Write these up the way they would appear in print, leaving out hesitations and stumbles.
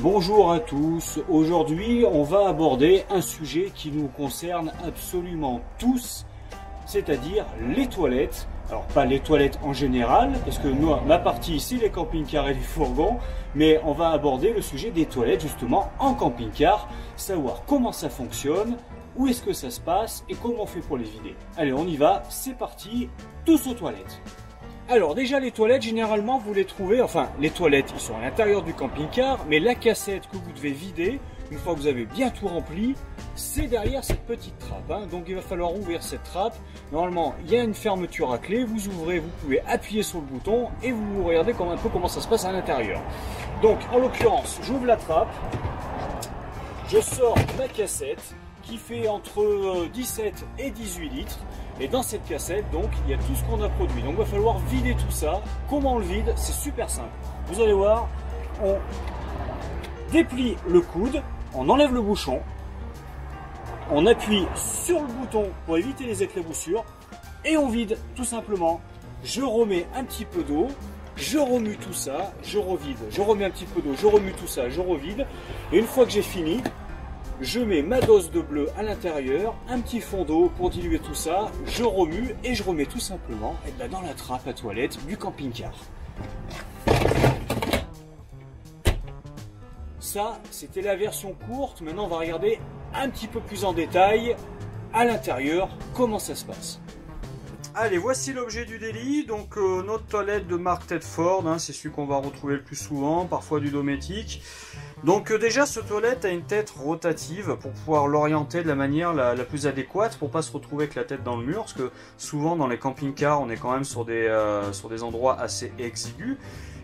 Bonjour à tous, aujourd'hui on va aborder un sujet qui nous concerne absolument tous, c'est-à-dire les toilettes. Alors pas les toilettes en général, parce que moi, ma partie ici, les camping-cars et les fourgons, mais on va aborder le sujet des toilettes justement en camping-car, savoir comment ça fonctionne, où est-ce que ça se passe et comment on fait pour les vider. Allez, on y va, c'est parti, tous aux toilettes. Alors déjà les toilettes, généralement vous les trouvez, enfin les toilettes ils sont à l'intérieur du camping-car, mais la cassette que vous devez vider, une fois que vous avez bien tout rempli, c'est derrière cette petite trappe, hein. Donc il va falloir ouvrir cette trappe. Normalement il y a une fermeture à clé, vous ouvrez, vous pouvez appuyer sur le bouton et vous regardez un peu comment ça se passe à l'intérieur. Donc en l'occurrence j'ouvre la trappe, je sors ma cassette qui fait entre 17 et 18 litres. Et dans cette cassette, donc, il y a tout ce qu'on a produit. Donc, il va falloir vider tout ça. Comment on le vide? C'est super simple. Vous allez voir, on déplie le coude, on enlève le bouchon, on appuie sur le bouton pour éviter les éclaboussures et on vide tout simplement. Je remets un petit peu d'eau, je remue tout ça, je revide. Je remets un petit peu d'eau, je remue tout ça, je revide. Et une fois que j'ai fini, je mets ma dose de bleu à l'intérieur, un petit fond d'eau pour diluer tout ça, je remue et je remets tout simplement dans la trappe à toilette du camping-car. Ça, c'était la version courte. Maintenant, on va regarder un petit peu plus en détail à l'intérieur comment ça se passe. Allez, voici l'objet du délit. Donc notre toilette de marque Tedford, hein, c'est celui qu'on va retrouver le plus souvent, parfois du Dometic. Donc déjà, ce toilette a une tête rotative pour pouvoir l'orienter de la manière la plus adéquate pour pas se retrouver avec la tête dans le mur, parce que souvent dans les camping-cars, on est quand même sur des endroits assez exigus.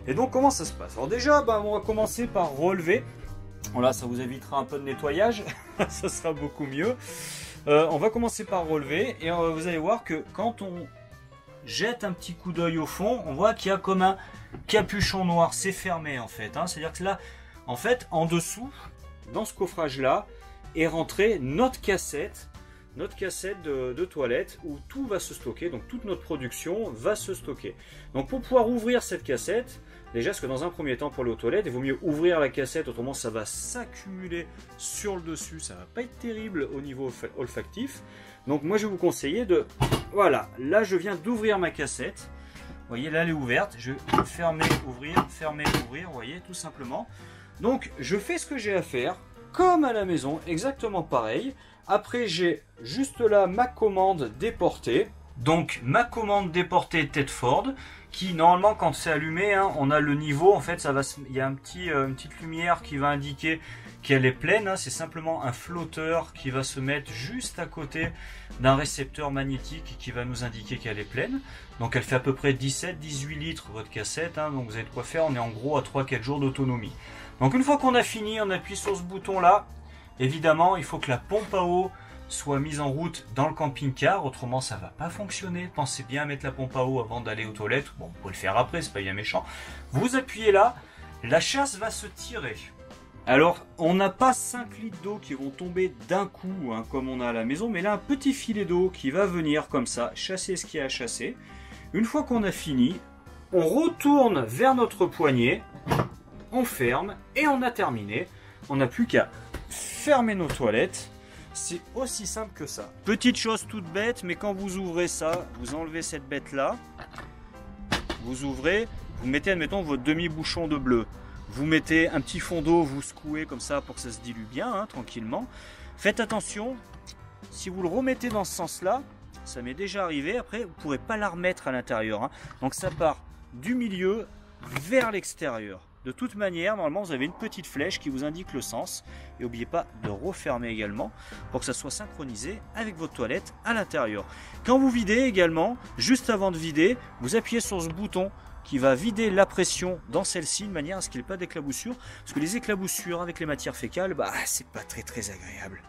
Et donc comment ça se passe? Alors déjà, on va commencer par relever. Voilà, ça vous évitera un peu de nettoyage, ça sera beaucoup mieux. On va commencer par relever et vous allez voir que quand on jette un petit coup d'œil au fond, on voit qu'il y a comme un capuchon noir, c'est fermé en fait, hein. C'est-à-dire que là, en fait, en dessous, dans ce coffrage-là, est rentrée notre cassette de toilette où tout va se stocker, donc toute notre production va se stocker. Donc pour pouvoir ouvrir cette cassette, déjà parce que dans un premier temps pour aller aux toilettes, il vaut mieux ouvrir la cassette, autrement ça va s'accumuler sur le dessus, ça va pas être terrible au niveau olfactif. Donc moi je vais vous conseiller de, voilà, là je viens d'ouvrir ma cassette. Vous voyez, là elle est ouverte, je vais fermer, ouvrir, vous voyez, tout simplement. Donc je fais ce que j'ai à faire, comme à la maison, exactement pareil. Après j'ai juste là ma commande déportée. Donc ma commande déportée Tedford, qui normalement quand c'est allumé, hein, on a le niveau, en fait il y a une petite lumière qui va indiquer qu'elle est pleine, hein. C'est simplement un flotteur qui va se mettre juste à côté d'un récepteur magnétique qui va nous indiquer qu'elle est pleine. Donc elle fait à peu près 17-18 litres votre cassette, hein, donc vous avez de quoi faire, on est en gros à 3-4 jours d'autonomie. Donc une fois qu'on a fini, on appuie sur ce bouton là. Évidemment, il faut que la pompe à eau soit mise en route dans le camping-car, autrement ça va pas fonctionner. Pensez bien à mettre la pompe à eau avant d'aller aux toilettes. Bon, vous pouvez le faire après, c'est pas bien méchant. Vous appuyez là, la chasse va se tirer. Alors, on n'a pas 5 litres d'eau qui vont tomber d'un coup, hein, comme on a à la maison, mais là un petit filet d'eau qui va venir comme ça, chasser ce qu'il y a à chasser. Une fois qu'on a fini, on retourne vers notre poignée, on ferme et on a terminé. On n'a plus qu'à fermer nos toilettes. C'est aussi simple que ça. Petite chose toute bête, mais quand vous ouvrez ça, vous enlevez cette bête là, vous ouvrez, vous mettez admettons votre demi-bouchon de bleu. Vous mettez un petit fond d'eau, vous secouez comme ça pour que ça se dilue bien, hein, tranquillement. Faites attention, si vous le remettez dans ce sens-là, ça m'est déjà arrivé, après vous ne pourrez pas la remettre à l'intérieur, hein. Donc ça part du milieu vers l'extérieur. De toute manière, normalement, vous avez une petite flèche qui vous indique le sens. Et n'oubliez pas de refermer également pour que ça soit synchronisé avec votre toilette à l'intérieur. Quand vous videz également, juste avant de vider, vous appuyez sur ce bouton qui va vider la pression dans celle-ci de manière à ce qu'il n'y ait pas d'éclaboussures. Parce que les éclaboussures avec les matières fécales, c'est pas très agréable.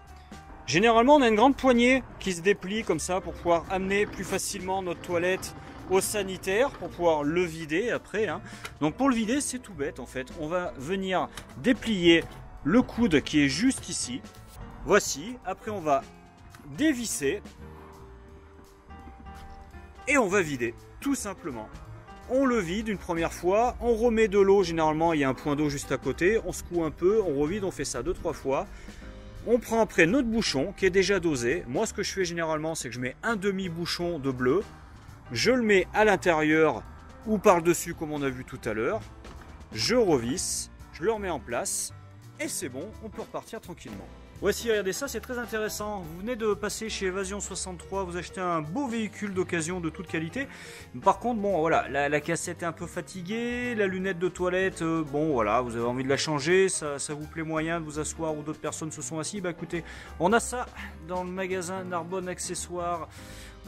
Généralement, on a une grande poignée qui se déplie comme ça pour pouvoir amener plus facilement notre toilette au sanitaire pour pouvoir le vider après, hein. Donc pour le vider, c'est tout bête en fait. On va venir déplier le coude qui est juste ici. Voici. Après, on va dévisser et on va vider tout simplement. on le vide une première fois, on remet de l'eau, généralement il y a un point d'eau juste à côté, on secoue un peu, on revide, on fait ça 2-3 fois. On prend après notre bouchon qui est déjà dosé. Moi ce que je fais généralement c'est que je mets un demi-bouchon de bleu, je le mets à l'intérieur ou par-dessus comme on a vu tout à l'heure, je revisse, je le remets en place et c'est bon, on peut repartir tranquillement. Voici, regardez ça, c'est très intéressant. Vous venez de passer chez Évasion 63, vous achetez un beau véhicule d'occasion de toute qualité. Par contre, bon, voilà, la cassette est un peu fatiguée, la lunette de toilette, bon, voilà, vous avez envie de la changer, ça vous plaît moyen de vous asseoir ou d'autres personnes se sont assis. Bah écoutez, on a ça dans le magasin Narbonne Accessoires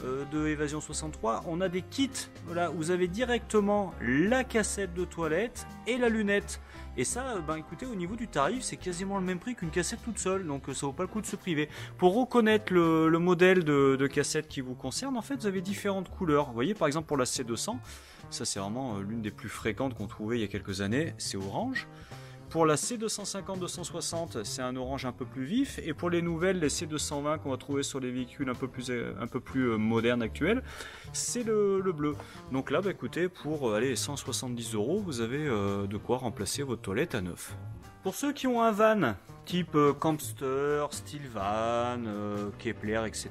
de Évasion 63. On a des kits, voilà, vous avez directement la cassette de toilette et la lunette. Et ça, ben écoutez, au niveau du tarif, c'est quasiment le même prix qu'une cassette toute seule, donc ça vaut pas le coup de se priver. Pour reconnaître le modèle de cassette qui vous concerne, en fait, vous avez différentes couleurs. Vous voyez, par exemple, pour la C200, ça c'est vraiment l'une des plus fréquentes qu'on trouvait il y a quelques années, c'est orange. Pour la C250-260, c'est un orange un peu plus vif. Et pour les nouvelles, les C220 qu'on va trouver sur les véhicules un peu plus modernes actuels, c'est le bleu. Donc là, bah, écoutez, pour aller 170 €, vous avez de quoi remplacer votre toilette à neuf. Pour ceux qui ont un van, type Campster, Stylvan, Kepler, etc.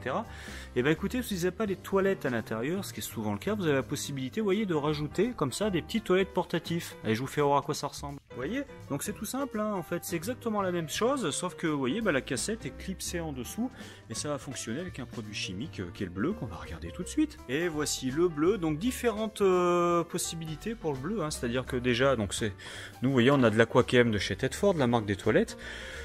Et ben écoutez, si vous n'avez pas les toilettes à l'intérieur, ce qui est souvent le cas, vous avez la possibilité, vous voyez, de rajouter comme ça des petites toilettes portatifs. Allez, je vous fais voir à quoi ça ressemble. Vous voyez, donc c'est tout simple, hein, en fait, c'est exactement la même chose, sauf que vous voyez, bah, la cassette est clipsée en dessous et ça va fonctionner avec un produit chimique qui est le bleu qu'on va regarder tout de suite. Et voici le bleu, donc différentes possibilités pour le bleu, hein, c'est-à-dire que déjà, donc c'est, nous, vous voyez, on a de l'Aquachem de chez Tedford, la marque des toilettes.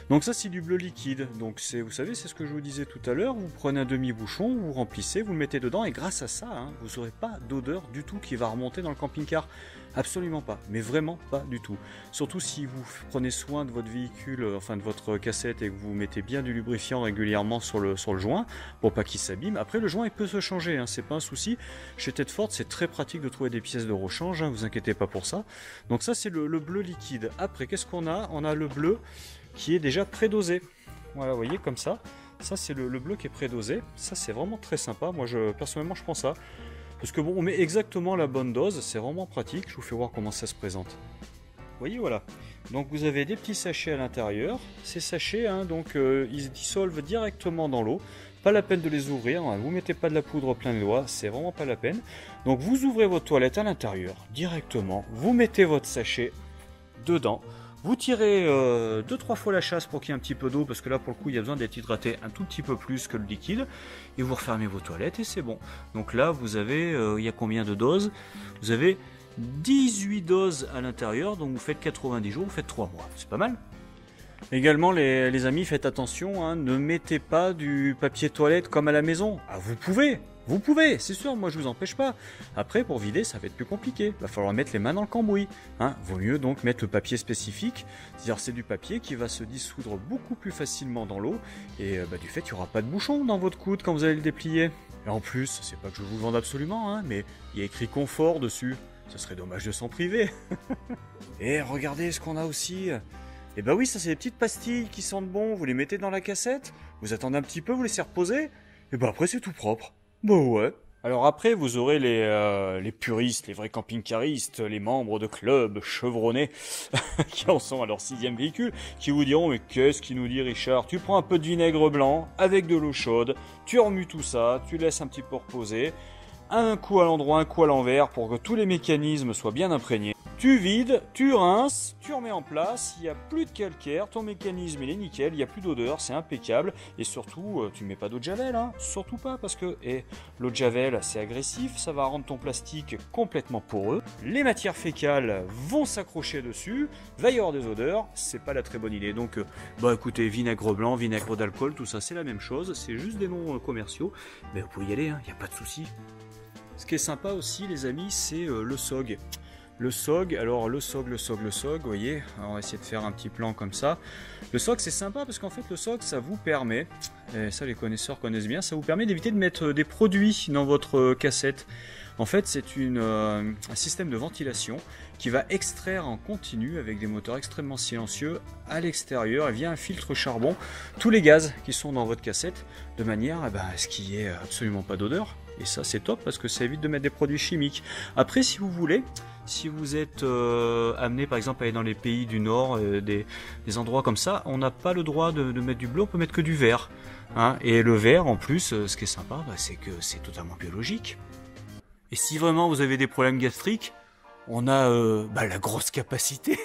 Donc ça c'est du bleu liquide, donc c'est, vous savez, c'est ce que je vous disais tout à l'heure, vous prenez un demi-bouchon, vous remplissez, vous le mettez dedans et grâce à ça, hein, vous n'aurez pas d'odeur du tout qui va remonter dans le camping-car, absolument pas, mais vraiment pas du tout. Surtout si vous prenez soin de votre véhicule, enfin de votre cassette et que vous mettez bien du lubrifiant régulièrement sur le joint pour pas qu'il s'abîme. Après le joint il peut se changer, hein, c'est pas un souci, chez Tedford c'est très pratique de trouver des pièces de rechange, hein, vous inquiétez pas pour ça. Donc ça c'est le bleu liquide. Après qu'est-ce qu'on a? On a le bleu qui est déjà prédosé. Voilà, vous voyez, comme ça. Ça, c'est le bleu qui est prédosé. Ça, c'est vraiment très sympa. Moi, personnellement, je prends ça. Parce que bon, on met exactement la bonne dose. C'est vraiment pratique. Je vous fais voir comment ça se présente. Vous voyez, voilà. Donc, vous avez des petits sachets à l'intérieur. Ces sachets, hein, donc, ils se dissolvent directement dans l'eau. Pas la peine de les ouvrir. Hein. Vous mettez pas de la poudre plein de doigts. C'est vraiment pas la peine. Donc, vous ouvrez votre toilette à l'intérieur directement. Vous mettez votre sachet dedans. Vous tirez 2-3 fois la chasse pour qu'il y ait un petit peu d'eau, parce que là pour le coup il y a besoin d'être hydraté un tout petit peu plus que le liquide, et vous refermez vos toilettes et c'est bon. Donc là vous avez, il y a combien de doses? Vous avez 18 doses à l'intérieur, donc vous faites 90 jours, vous faites 3 mois, c'est pas mal. Également les amis, faites attention, hein, ne mettez pas du papier toilette comme à la maison. Ah, vous pouvez, c'est sûr, moi je vous empêche pas. Après pour vider ça va être plus compliqué, il va falloir mettre les mains dans le cambouis. Hein. Vaut mieux donc mettre le papier spécifique, c'est-à-dire c'est du papier qui va se dissoudre beaucoup plus facilement dans l'eau, et du fait il n'y aura pas de bouchon dans votre coude quand vous allez le déplier. Et en plus, c'est pas que je vous le vende absolument, hein, mais il y a écrit confort dessus, ce serait dommage de s'en priver. Et regardez ce qu'on a aussi. Et bah oui, ça c'est des petites pastilles qui sentent bon, vous les mettez dans la cassette, vous attendez un petit peu, vous laissez reposer, et bah après c'est tout propre. Bah ouais. Alors après, vous aurez les puristes, les vrais camping-caristes, les membres de clubs chevronnés qui en sont à leur 6e véhicule, qui vous diront, mais qu'est-ce qu'il nous dit Richard? Tu prends un peu de vinaigre blanc avec de l'eau chaude, tu remues tout ça, tu laisses un petit peu reposer, un coup à l'endroit, un coup à l'envers pour que tous les mécanismes soient bien imprégnés. Tu vides, tu rinces, tu remets en place, il n'y a plus de calcaire, ton mécanisme il est nickel, il n'y a plus d'odeur, c'est impeccable. Et surtout, tu ne mets pas d'eau de javel, hein, surtout pas, parce que l'eau de javel c'est agressif, ça va rendre ton plastique complètement poreux. Les matières fécales vont s'accrocher dessus, va y avoir des odeurs, c'est pas la très bonne idée. Donc, écoutez, vinaigre blanc, vinaigre d'alcool, tout ça c'est la même chose, c'est juste des noms commerciaux. Mais vous pouvez y aller, il n'y a pas de souci. Ce qui est sympa aussi les amis, c'est le SOG. Le SOG, alors le SOG, vous voyez, alors on va essayer de faire un petit plan comme ça. Le SOG c'est sympa parce qu'en fait le SOG ça vous permet, et ça les connaisseurs connaissent bien, ça vous permet d'éviter de mettre des produits dans votre cassette. En fait c'est un système de ventilation qui va extraire en continu avec des moteurs extrêmement silencieux à l'extérieur et via un filtre charbon tous les gaz qui sont dans votre cassette de manière à ce qu'il n'y ait absolument pas d'odeur. Et ça c'est top parce que ça évite de mettre des produits chimiques. Après si vous voulez, si vous êtes amené par exemple à aller dans les pays du Nord, des endroits comme ça, on n'a pas le droit de mettre du bleu, on peut mettre que du vert. Hein. Et le vert en plus, ce qui est sympa, c'est que c'est totalement biologique. Et si vraiment vous avez des problèmes gastriques, on a la grosse capacité.